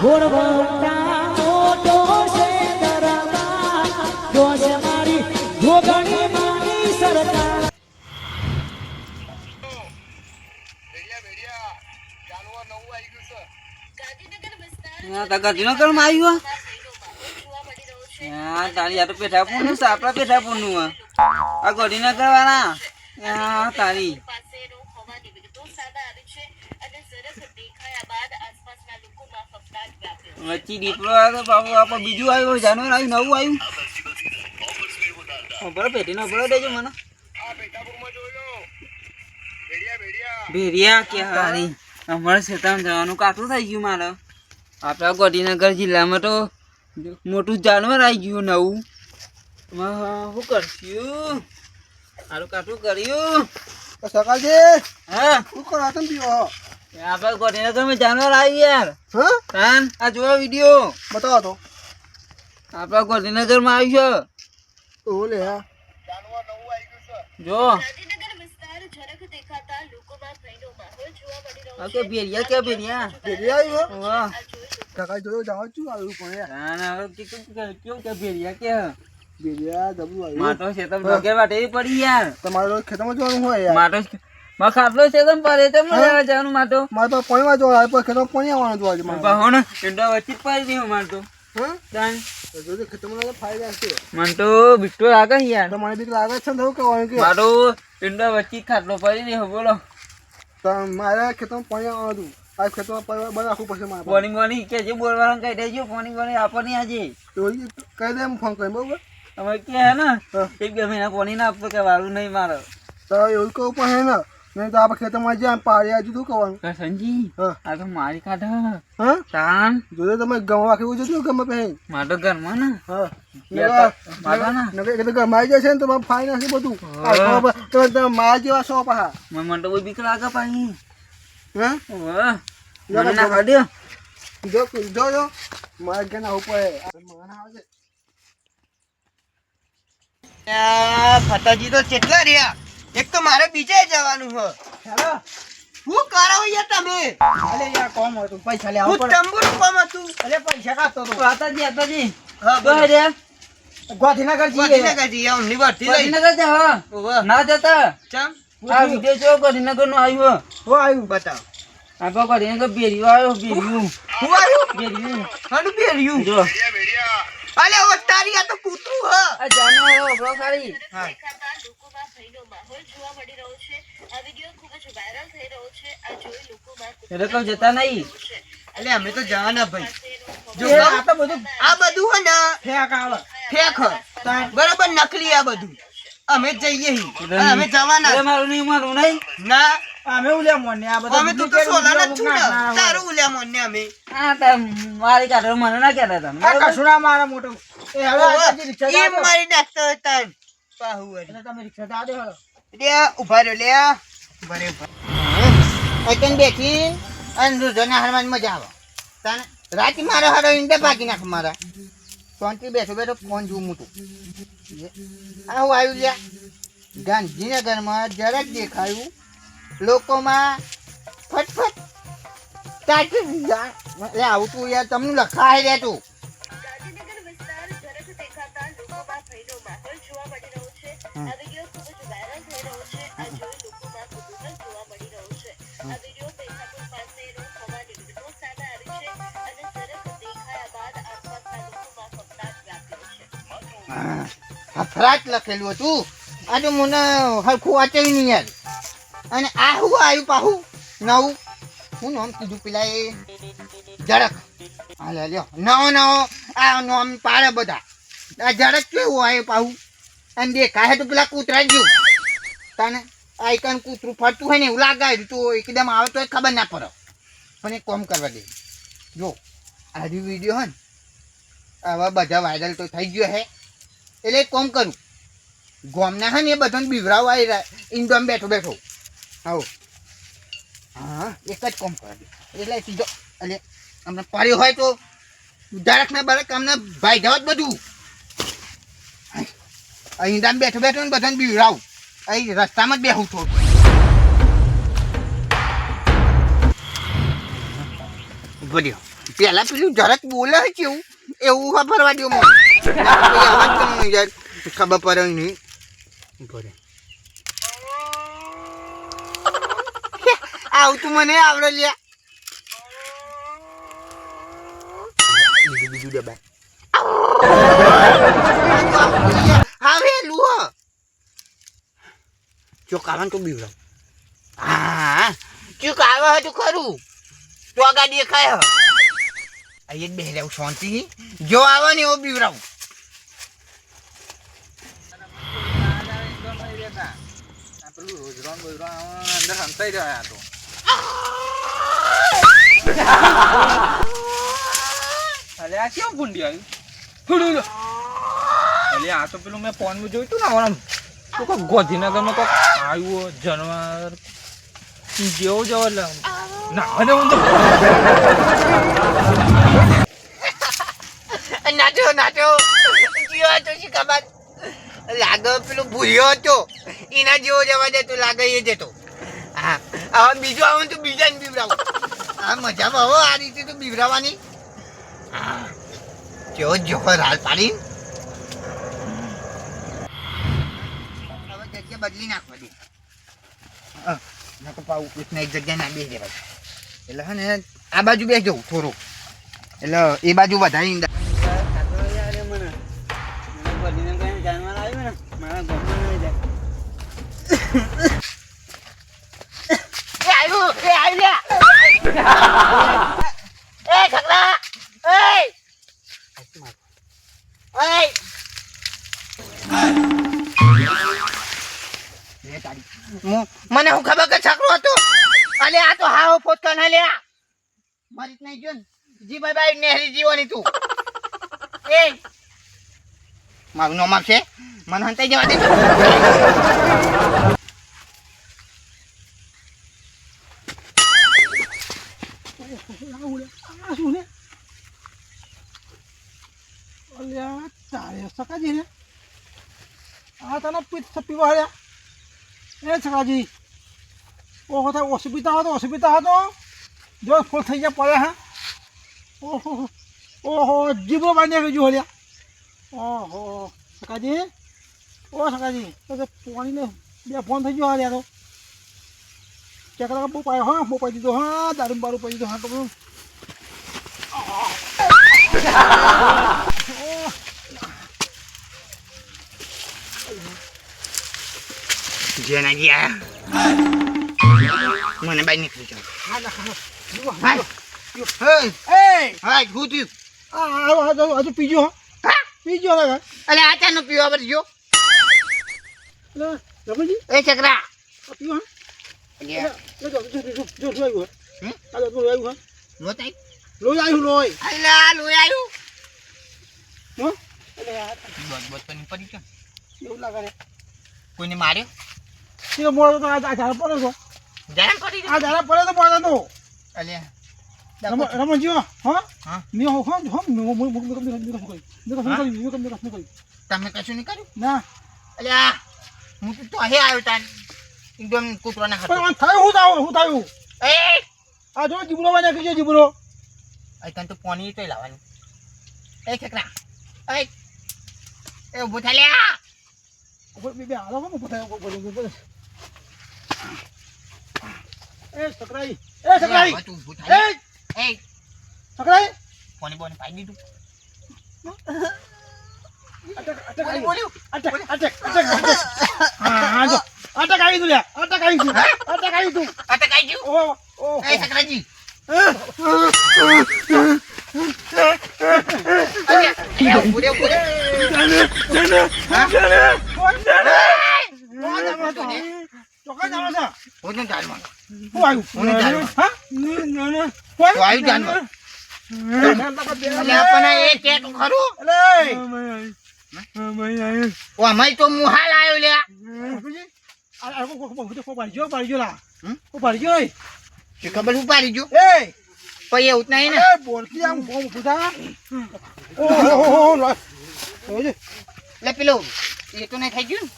ઘોડવટા મોટો છે દરબાર જોશ મારી જોગણી માની સરકાર ગાંધીનગર માં આવ્યું તારી આ તો પેઠાપુર નું છે આપડા પેઠાપુર નું આ ગાંધીનગર વાળા તારી વચ્ચે દીપડો આવ્યો બાબુ આપણે બીજું આવ્યું જાનવર આવ્યું નવું આવ્યું બરાબર પેટીનો બરાબર દેજો મને ભેરિયા કે હારી અમારે ખેતરમાં જવાનું કાઠું થઈ ગયું મારે આપણા ગાંધીનગર જિલ્લામાં તો મોટું જાનવર આવી ગયું નવું શું કરશું સારું કાઠું કર્યું સકાળજી હા શું કરો તમે પીવો આપણા ગાંધીનગરમાં જાનવર આવી યાર હા તાન આ જોવા વિડીયો બતાવો તો આપણા ગાંધીનગરમાં આવ્યું છે ઓ લે જો ઓકે ભેરિયા કે ભેરિયા ભેરિયા આવ્યો વાહ કાકા જોયો જાવ છું આવ્યું પણ યાર ના ના કેવું કે ભેરિયા કે ભેરિયા જબરું આવ્યું માટો છે તમ ડોકે વાટે પડી યાર તમારે ખેતરમાં જવાનું હોય યાર માટો માં ખાટલો છે તમ પારે તમ લેવા જવાનું માટો મારે તો પાણીમાં જવાનું આવે પણ ખેતરમાં પાણી આવવાનું જોવા મારે બાહોણ ઇન્ડો વચ્ચે પડી દીધું માટો હા તાન જોજો ખેતરમાં ફાયદા છે મન તો બિટ્ટો લાગે યાર તો મને બીક લાગે છે ને થયું કહેવાનું કે માટો ઇન્ડો વચ્ચે ખાટલો પડી દીધો બોલો તો મારે ખેતરમાં પાણી આવવાનું હતું આ ખેતરમાં પાણી બનાવવું પડશે મારે પાણી પાણી કે જે બોલવાનું કહી દેજો પાણી પાણી આપણને આજે તો કહી દે એમ ફોન કરી બરાબર તમે કે હે ને એક બે મહિના પાણી ના આપતો કે વાળું નહીં મારો તો એવું કહું પણ હે ને નહીં તો આપણે ખેતરમાં જ્યાં પાડી આજુ શું કરવાનું સંજી હા આ તો મારી કાઢ હા તાન જોજો તમે ગમવા કેવું છે ગમે પહે માટો ઘરમાં ને હા માટો ગમાઈ જશે ને તમારે ફાઈ નાખી બધું તમે મારા જેવા છો પાહા મને તો બહુ બીક લાગે પાછી હા મને ના કાઢ્યો જો મારા ઘેર ના ઉપર ફટાજી તો કેટલા રહ્યા એક તો મારે બીજે જવાનું હો હેલો શું કરો યાર તમે અલે યાર કોમ હતું પૈસા લે હું તંબુરું કોમ હતું અલે પૈસા કાઢતો તો આતાજી હા તો બોલો. રે ગોધીનગર જઈએ ગાંધીનગર જઈએ આમ ની ભરતી લઈ ગાંધીનગર જા હા ઓવા. ના જતા ચમ આ વિડિયો જો ગાંધીનગર નો આવ્યો હો આવ્યું બતાવ આપો ગાંધીનગર બેરિયો આવ્યો બેરિયું હું આવ્યું બેરિયું હાડું બેર્યું જો અલે ઓ તારી આ તો કૂતરું હ આ જાનવર બરો સારી હા એટલે તો જતા નહીં અલે અમે તો જવાના ભાઈ જો એ આ તો બધું આ બધું હે ને ફેક આવે ફેક હ. બરાબર નકલી આ બધું અમે જઈએ હી અને અમે એટલે જવાના મારું નહીં ના અમે ઉલ્યા મોને આ બધા અમે તો સોલાના જ છું ને તારું ઉલ્યા મોન ને અમે આ તો મારી કાઢો મને ના કહેતા તમે આ કસુડા મારા મોટો એ હવે આ રિક્ષા ઈ દાદો મારી નાખતો હતા પાહુ વળી એટલે તમે રિક્ષા દાદો હેલો લે ઉભા રહ્યો લે ઉભા રહ્યો એકન બેઠી અને રોજના હરમાન મજા આવે તાને રાતી મારો હારો ઈંડા પાકી નાખ મારા શાંતિ બેઠો બેઠો ફોન જોઉં મોટું આ હું આવ્યું લ્યા ગાંધીનગરમાં જરાક દેખાયું લોકોમાં ફટફટ લે આવું તું યાર તમને લખાય રે તું ફરાટ લખેલું હતું આ તો મને હરખું વાંચ્યું નહીં યાર અને આ હું આવ્યું પાહું નવું હું નામ કીધું પેલા એ ઝડક હાલે લ્યો નવો આ નામ પાડે બધા આ ઝડક કેવું આવ્યું પાહું અને દેખાય તો પેલા કૂતરા જ જેવું તને આ એકન કૂતરું ફરતું હોય ને એવું લાગે તો એકદમ આવે તો ખબર ના પડે પણ એક કામ કરવા દે જો આ વિડીયો હોય ને આવા બધા વાયરલ તો થઈ ગયો હે એટલે એક કામ કરું ગોમના હે ને એ બધાને બીવરાવા આવી રહ્યા ઇન્ડોમ બેઠો બેઠો આવો હા એક જ કામ કરવા દે એટલે સીધો એટલે અમને પડ્યો હોય તો જરાક ને બરાક અમને ભાઈ જવા જ બધું ઇન્ડામ બેઠો બેઠો ને બધાને બીવરાવું અહીં રસ્તામાં જ બેહું થોડું બોલ્યો પેલા પેલું જરાક બોલે છે એવું ખબર દો મને અવાજ કેમ યાર ખબર પડે નહીં પડે આવતું મને આવડે લ્યા બીજું દબાય હવે લુહો ચોકાવાનું તો બીવડાવ હા ચોકાવે હતું ખરું તો આગા દેખાય અહીંયા બે રહેવું શાંતિ જો આવે ને એવો બીવડાવું પેલું રોજરોન બોજરોન અંદર હંતાઈ રહ્યા તો અરે આ કેવું ભૂંડી આવ્યું અરે આ તો પેલું મેં ફોનમાં જોયું હતું ને આમ તો કોઈક ગોધીનગરમાં કોઈક આવ્યું જાનવર જેવો જવો એટલે ના નાચો નાચો જીવો તો શી ખબર લાગે પેલું ભૂલ્યો હતો એના જેવો જવા જતો લાગે એ જતો હા હવે બીજું આવે તો બીજાને બીવડાવું આ મજામાં આવો આ રીતે તો બીવડાવવાની કેવો જોખર હાલ પાડી હવે જગ્યા બદલી નાખવા દે નાખો પાવું કૃષ્ણ એક જગ્યાએ ના બેસી દેવાય એટલે હે ને આ બાજુ બેસી જવું થોડું એટલે એ બાજુ વધારી જાનવર આવ્યું ને મારા ગોમમાં લઈ જાય મને હું ખબર કે છકડો હતો અલે આ તો હાવ પોતકા ના લ્યા મારી નહીં જો જી ભાઈ ભાઈ નેહરી જીવવાની તું એ મારું નામ આપશે મને હંતાઈ જવા દે સકાજી ને આ તને પીવાડ્યા એ સકાજી ઓહો તો અસુવિધા હતો જો ફૂલ થઈ ગયા પડે હા ઓહો ઓહો જીબો બાંધી ગયું હલ્યા ઓહો સકાજી ઓ સકાજી તો પાણીને બે ફોન થઈ ગયો હલ્યા તો ચકડા બહુ પાયો હા બહુ પાઈ દીધો હા દારૂ બારું પાઈ દીધો હા તો જેના ગયા મને બાઈ નીકળી જાવ હજુ પીજો પીજો અલે આ ચાનો પીવા પર જો રમણજી એ ચકરા પીવો લોહી આવ્યું લોહી અલા લોહી આવ્યું હો બસ તો પડી ગયો એવું લાગે કોઈને માર્યો તે મોડો તો આ ઝાડ પડે તો જામ પડી આ ઝાડ પડે તો પડે તો અલ્યા રમણજી હા મેં હો તમે કશું નહીં કર્યું ના અલ્યા હું તો અહીં આવ્યો તાન એકદમ કૂતરાના હાથ પણ થયું હું થયું એ આ જો જીબડો વાને કીજો જીબડો આ તને તો પાણી તો લાવવાનું એ છકરા એ ઉભો થા લ્યા બે હાલો હું પતાયો એ સકરાઈ તું ઉભો થા એ સકરાઈ પાણી બોને પાઈ દીધું અટક આવી તું અટક આવી તું અટકાઈ ગયું ઓ એ છકરાજી તો મુહાલ આવ્યો લ્યા ખબર શું પાડી ગયો પછી એવું જ નહીં ને બોલતી આમ બહુ બધા લે પેલો એ તો નહીં થઈ ગયું ને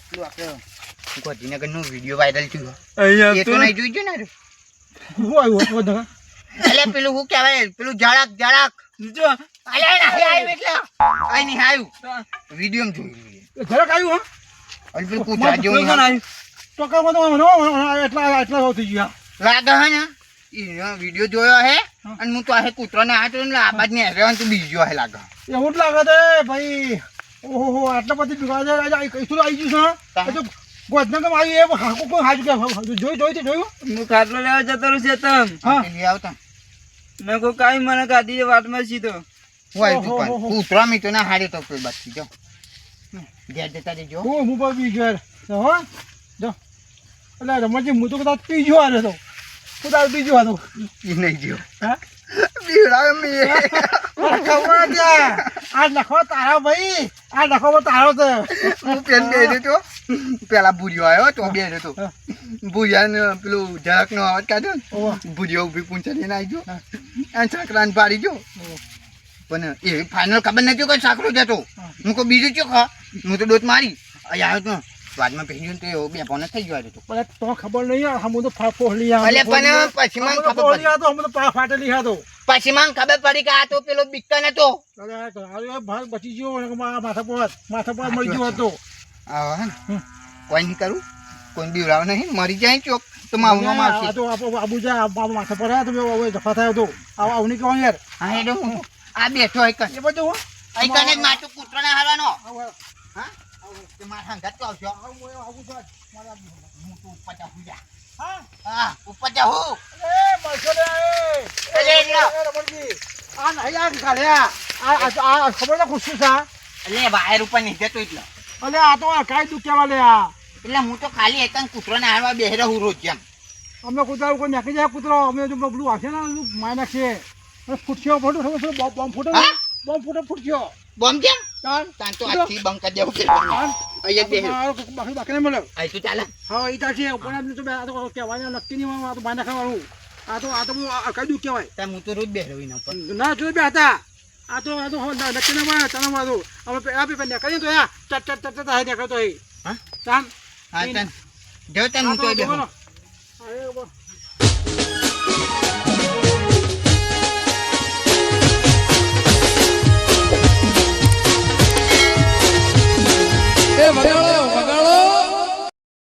પેલું આપણે ગાંધીનગર નો વિડીયો વાયરલ થયો એ તો નહીં જોઈ ગયો ને હું આવ્યું અલે પેલું શું કહેવાય પેલું ઝડક જો અલે નહીં આવ્યું એટલે અહીં નહીં આવ્યું વિડીયો જોયું જરાક આવ્યું હા અને પેલું કૂતરા જેવું કોણ આવ્યું? ટોકામાં તો એટલા થઈ ગયા લાગે હે ને એનો વિડીયો જોયો હે અને હું તો આ કૂતરાને હાથ ને આબાદ ને હેરાન તું બીજો હે લાગે એવું જ લાગે છે ભાઈ ઓહો આટલા બધી ભેગા કઈશું આવી ગયું છે હજુ ગોધનગર આવ્યું એ હાકું કોઈ હાજુ જોયું હું ખાટલો લેવા જતો રહ્યો છે તમ હા. લઈ આવતા મેં કોઈ કાંઈ મને કાઢી વાટમાં સીધો હું આવી તું પણ કૂતરા મી તો ના હારે તો કોઈ બાકી જો ઘેર જતા રહેજો હું પણ પી ગયો હો જો એટલે રમણજી હું તો કદાચ પી ગયો હારે તો હું તાર પી ગયો હતો એ નહીં જો હા બીવડાવે મી ખબર ત્યાં આ લખો તારો ભાઈ આ લખો તારો છે હું પેન બેઠો તો પેલા ભૂરિયો આવ્યો તો બેઠો તો ભૂરિયાને પેલું ઝડકનો અવાજ કાઢ્યો ઓવા. ને ભૂરિયો ઊભી પૂંછડી આવી ગયો અને છાકરાને પાડી ગયો પણ એવી ફાઇનલ ખબર નથી કે છાકરો જતો હું કોઈ બીજું ચો ખા હું તો ડોટ મારી અહીં આવ્યો તો સ્વાદમાં પહેરી ગયો ને તો એવો બે પોને થઈ ગયો હતો પણ તો ખબર નહીં હમ તો ફોડલી અલે પણ પછી મને ખબર પડી હતો હમ તો ફાટેલી હતો પછી મને ખબર પડી કે આ તો પેલો બિક્કન હતો અરે ભાગ બચી ગયો અને માથા પર મળી ગયો હતો આવો હે ને. કોઈ નહીં કરું કોઈ બીવડાવ નહીં મરી જાય ચોક તો માવનો મારશે આ તો આબુજા માથા પર આવ્યા તો હવે જફા થયો હતો આવું નહીં કહેવાનું યાર હા એડો હું આ બેઠો હોય કન એ બધું અહીં કને જ માથું કૂતરાને હારવાનો હા તે માથા ઘટ તો આવશો હું તો ઉપર જાઉં જા હા ઉપર જાઉં અલે એટલો. આ નહીં આ ખાલ્યા આ ખબર ના ખુશી છે એટલે વાયર ઉપર નહીં જતો એટલે અલે આ તો કાંઈ દુઃખ કહેવા લે આ એટલે હું તો ખાલી એક કૂતરાને હારવા બેહી રહું રોજ જેમ અમે કૂતરા કોઈ નાખી જાય કૂતરો અમે જો પેલું આવશે ને માય નાખશે ફૂટશો ફોટો બોમ્બ ફૂટો હા? બોમ્બ ફૂટો ફૂટશો બોમ કેમ તાન તાન તો આજથી બંધ કરી દેવું કે અહીંયા બેહી બાકી બાકી નહીં મળે અહીં તો ચાલે હા એ તાર છે ઉપર તો આ તો કહેવાય નક્કી નહીં આ તો બાય નાખવાનું આ તો કઈ દુઃખ કહેવાય તાર હું તો રોજ બેહી રહું એના ઉપર ના જોઈ બે હતા આ તો નક્કી ના મળે તને મળે હવે આ પેપર નીકળીએ તો યા ચટ થાય નીકળતો હા તાન હા તાન જો તાન હું તો બેહું અરે